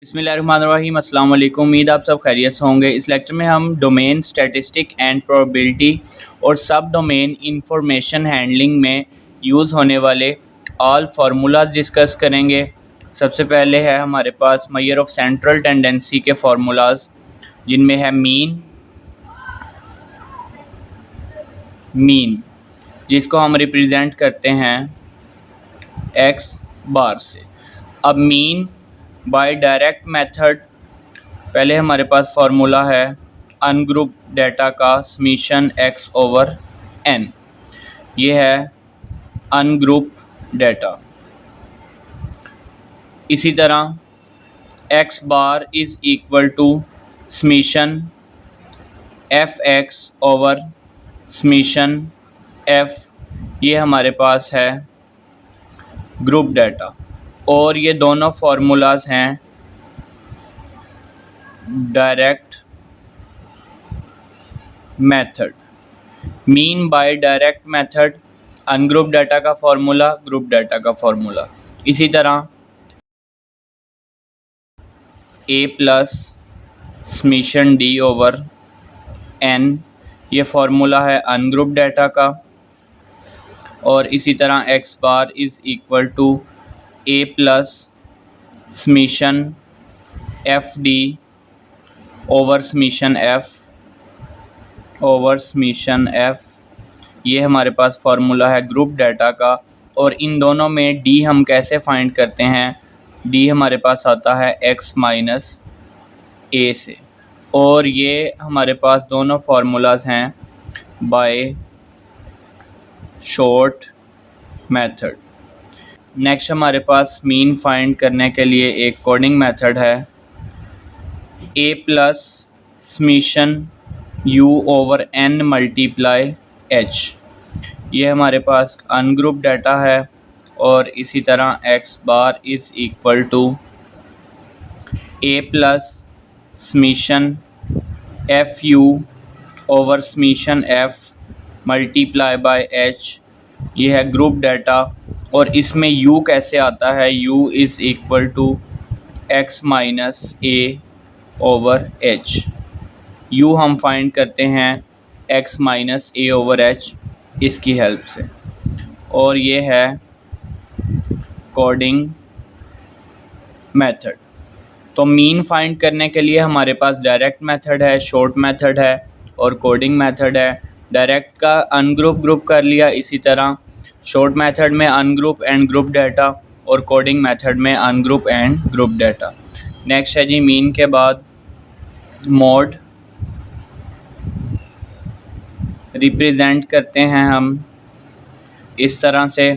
बिस्मिल्लाहिर्रहमानिर्रहीम। अस्सलाम वालेकुम। उम्मीद आप सब खैरियत से होंगे। इस लेक्चर में हम डोमेन स्टैटिस्टिक एंड प्रोबेबिलिटी और सब डोमेन इंफॉर्मेशन हैंडलिंग में यूज़ होने वाले ऑल फार्मूलाज डिस्कस करेंगे। सबसे पहले है हमारे पास मेजर ऑफ सेंट्रल टेंडेंसी के फार्मूलाज, जिनमें है मीन जिसको हम रिप्रेजेंट करते हैं एक्स बार से। अब मीन बाय डायरेक्ट मेथड, पहले हमारे पास फार्मूला है अनग्रुप डेटा का समीशन एक्स ओवर एन। ये है अनग्रुप डेटा। इसी तरह x bar is equal to summation F x over summation F. ये हमारे पास है ग्रुप डेटा, और ये दोनों फार्मूलाज हैं direct method. Mean by direct method, ungroup data का फार्मूला, ग्रुप डाटा का फार्मूला। इसी तरह A plus summation D over N, ये फार्मूला है अनग्रुप डाटा का। और इसी तरह x bar is equal to A plus summation F D over summation F over summation F. ये हमारे पास फार्मूला है ग्रुप डाटा का। और इन दोनों में डी हम कैसे फाइंड करते हैं? डी हमारे पास आता है एक्स माइनस ए से। और ये हमारे पास दोनों फार्मूलाज हैं बाय शॉर्ट मेथड। नेक्स्ट हमारे पास मीन फाइंड करने के लिए एक कोडिंग मेथड है A plus summation U over N multiply H. ये हमारे पास अनग्रुप डाटा है। और इसी तरह x bar is equal to A plus summation F U over summation F multiply by H. ये है ग्रुप डाटा। और इसमें u कैसे आता है? u is equal to x minus a over h. u हम फाइंड करते हैं x minus a over h इसकी हेल्प से। और ये है कोडिंग मेथड। तो मीन फाइंड करने के लिए हमारे पास डायरेक्ट मेथड है, शॉर्ट मेथड है और कोडिंग मेथड है। डायरेक्ट का अनग्रुप ग्रुप कर लिया, इसी तरह शॉर्ट मेथड में अनग्रुप एंड ग्रुप डाटा और कोडिंग मेथड में ungroup and group data. Next है जी मीन के बाद मोड। रिप्रेजेंट करते हैं हम इस तरह से।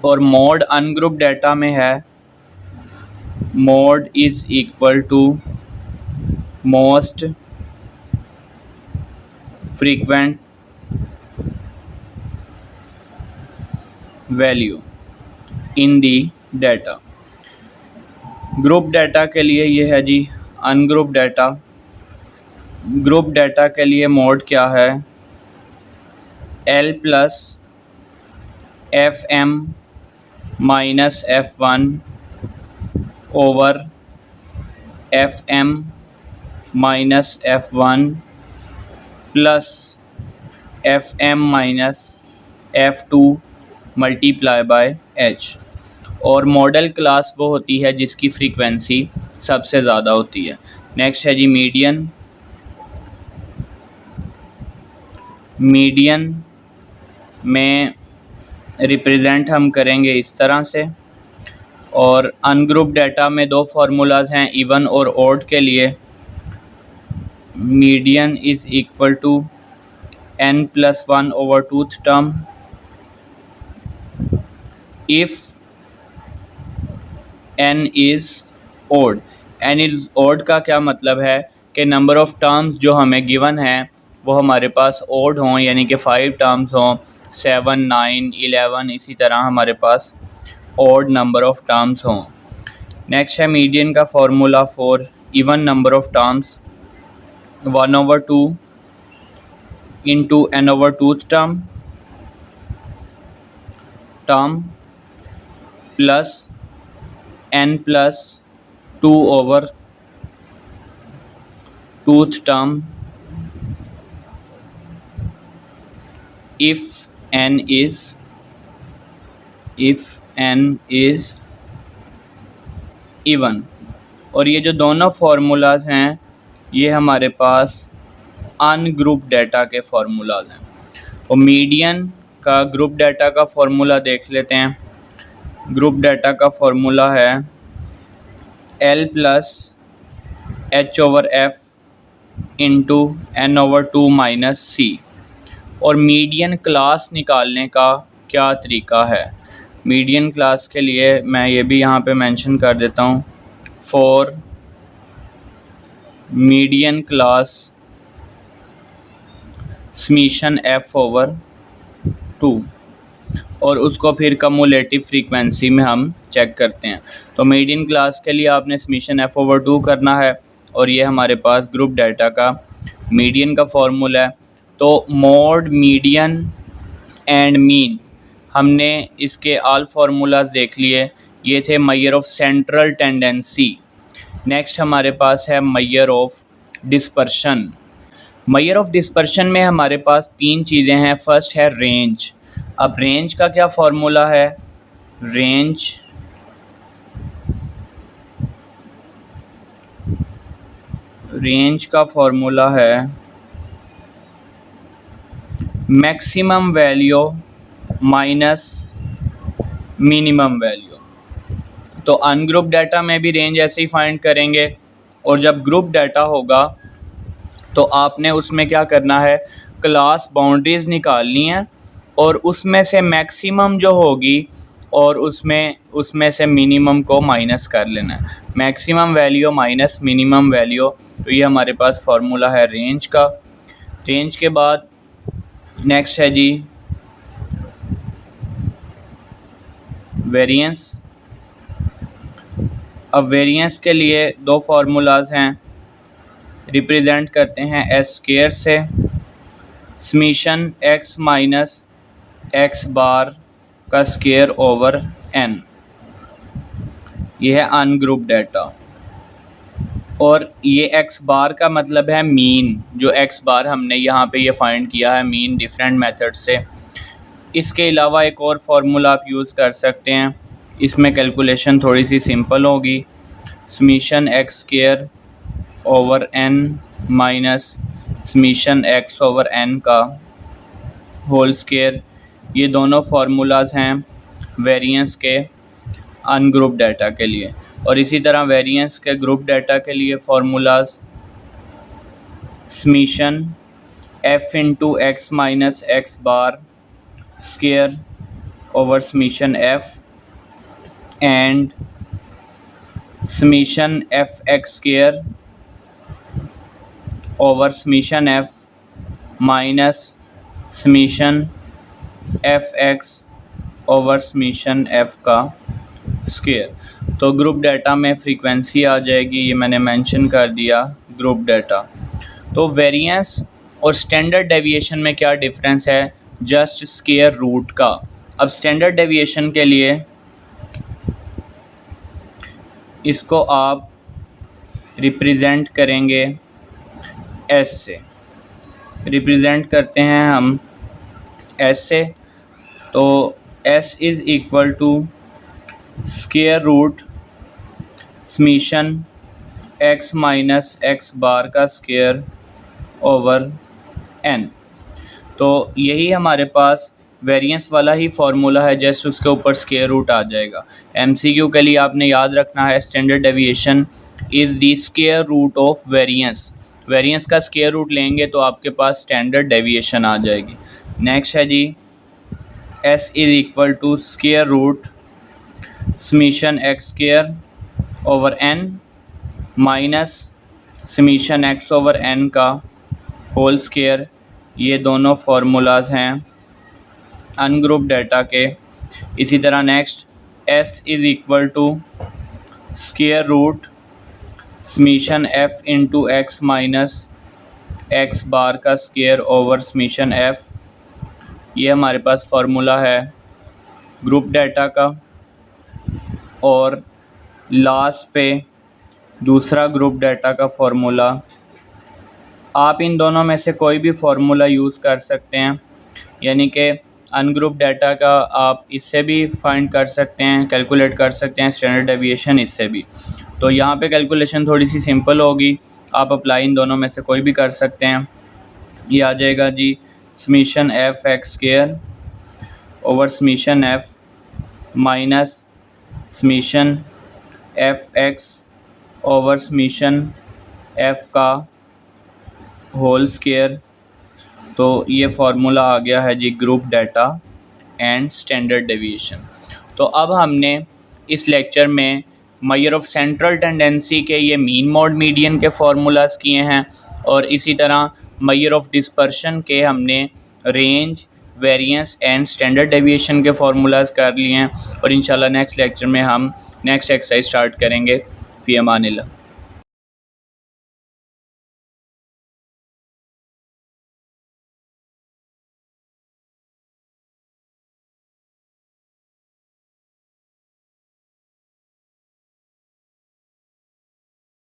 और मोड अनग्रुप डाटा में है mode is equal to most frequent value in the data. Group data के लिए ये है जी अनग्रुप डाटा। ग्रुप डाटा के लिए मोड क्या है? L plus f m minus f one over f m minus f one plus f m minus f two multiply by h. और मॉडल क्लास वो होती है जिसकी फ्रीक्वेंसी सबसे ज़्यादा होती है। नेक्स्ट है जी मीडियन। मीडियन में रिप्रेजेंट हम करेंगे इस तरह से। और अनग्रुप डाटा में दो फार्मूलाज हैं इवन और ऑड के लिए। Median is equal to n plus one over twoth term if n is odd. N is odd का क्या मतलब है कि नंबर ऑफ़ टर्म्स जो हमें गिवन है वो हमारे पास ओड हों, यानी कि 5 टर्म्स हों, 7, 9, 11, इसी तरह हमारे पास ओड नंबर ऑफ़ टर्म्स हों। नेक्स्ट है मीडियन का formula for even number of terms 1/2 into n over twoth term plus n plus 2 over twoth term if n is even। और ये जो दोनों फार्मूलाज हैं ये हमारे पास अनग्रुप डाटा के फार्मूलाज हैं। और मीडियन का ग्रुप डाटा का फार्मूला देख लेते हैं। ग्रुप डाटा का फार्मूला है L plus H over F into N over 2 minus C। और मीडियन क्लास निकालने का क्या तरीका है? मीडियन क्लास के लिए मैं ये भी यहाँ पे मेंशन कर देता हूँ, for median class summation F over 2, और उसको फिर कम्युलेटिव फ्रीक्वेंसी में हम चेक करते हैं। तो मीडियन क्लास के लिए आपने समीशन F ओवर 2 करना है, और ये हमारे पास ग्रुप डाटा का मीडियन का फार्मूला है। तो मोड, मीडियन एंड मीन, हमने इसके ऑल फार्मूलाज देख लिए। ये थे measure of central tendency. Next हमारे पास है measure of dispersion. Measure of dispersion में हमारे पास 3 चीज़ें हैं। फर्स्ट है रेंज। अब रेंज का क्या फार्मूला है? रेंज का फार्मूला है maximum value minus minimum value. तो अनग्रुप डाटा में भी रेंज ऐसे ही फाइंड करेंगे, और जब ग्रुप डाटा होगा तो आपने उसमें क्या करना है, क्लास बाउंड्रीज निकालनी है, और उसमें से मैक्सिमम जो होगी और उसमें से मिनिमम को माइनस कर लेना है। Maximum value minus minimum value. तो ये हमारे पास फार्मूला है रेंज का। रेंज के बाद नेक्स्ट है जी वेरिएंस। अब वेरिएंस के लिए 2 फार्मूलाज हैं, रिप्रेजेंट करते हैं एस स्क्वायर से, summation x minus x bar का स्क्वायर ओवर n। ये है अनग्रुप डाटा, और ये x बार का मतलब है मीन। जो x बार हमने यहाँ पे ये फाइंड किया है मीन डिफरेंट मेथड से। इसके अलावा एक और फार्मूला आप यूज़ कर सकते हैं, इसमें कैलकुलेशन थोड़ी सी सिंपल होगी। Summation x square over n minus summation x over n का होल स्क्वायर। ये दोनों फार्मूलाज हैं वेरिएंस के अनग्रुप डाटा के लिए। और इसी तरह वेरिएंस के ग्रुप डाटा के लिए formulas summation f into x minus x bar square over summation f and summation f x square over summation f minus summation f x over summation f का square. तो group data में frequency आ जाएगी, ये मैंने mention कर दिया group data. तो variance और स्टैंडर्ड डेविएशन में क्या डिफरेंस है? जस्ट स्क्वायर रूट का। अब स्टैंडर्ड डेविएशन के लिए इसको आप रिप्रेजेंट करेंगे s से, रिप्रेजेंट करते हैं हम s से। तो s is equal to square root summation x minus x bar का स्क्वायर ओवर n। तो यही हमारे पास वेरिएंस वाला ही फार्मूला है, जस्ट उसके ऊपर स्क्वायर रूट आ जाएगा। MCQ के लिए आपने याद रखना है standard deviation is the square root of variance. Variance का स्क्वायर रूट लेंगे तो आपके पास स्टैंडर्ड डेविएशन आ जाएगी। नेक्स्ट है जी s is equal to square root summation x square over n minus summation x over n का होल स्क्वायर। ये दोनों फार्मूलाज हैं अनग्रुप डाटा के। इसी तरह next s is equal to square root summation f into x minus x bar का square over summation f। ये हमारे पास फार्मूला है ग्रुप डाटा का। और लास्ट पे दूसरा ग्रुप डाटा का फार्मूला। आप इन दोनों में से कोई भी फार्मूला यूज़ कर सकते हैं, यानी कि अनग्रुप डाटा का आप इससे भी फाइंड कर सकते हैं, कैलकुलेट कर सकते हैं, स्टैंडर्ड डेविएशन इससे भी। तो यहाँ पे कैलकुलेशन थोड़ी सी सिंपल होगी, आप अप्लाई इन दोनों में से कोई भी कर सकते हैं। ये आ जाएगा जी summation F X square over summation F minus summation F x over summation F का होल स्क्वायर। तो ये फार्मूला आ गया है जी group data and standard deviation. तो अब हमने इस लेक्चर में मेजर ऑफ सेंट्रल टेंडेंसी के ये मीन मोड मीडियन के फार्मूलाज किए हैं, और इसी तरह मेजर ऑफ डिस्पर्शन के हमने range, variance and standard deviation के फार्मूलाज कर लिए हैं। और इंशाल्लाह नेक्स्ट लेक्चर में हम नेक्स्ट एक्सरसाइज स्टार्ट करेंगे। फ़ी अमानिल्लाह।